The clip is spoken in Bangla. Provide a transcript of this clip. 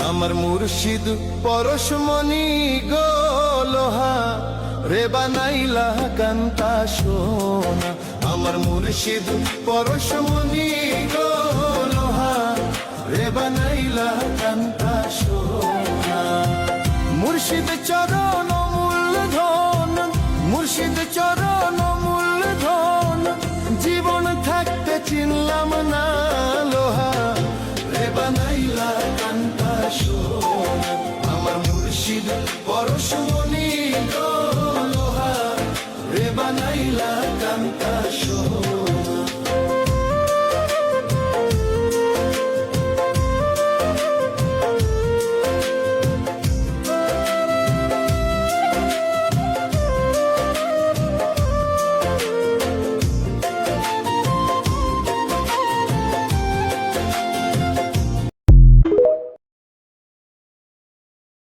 আমার মুর্শিদ পরশমণি গো লোহা রে বানাইলা কান্তা সোনা। আমার মুর্শিদ পরশমণি গো লোহা রে বানাইলা কান্তা সোনা। মুর্শিদ চরণ মূল ধন, মুর্শিদ চরণ মূল ধন, জীবন থাকতে চিনলাম না লোহা রে বানাইলা কান্তা সোনা। আমার মুর্শিদ পরশমণি গো লোহা রে বানাইলা কান্তা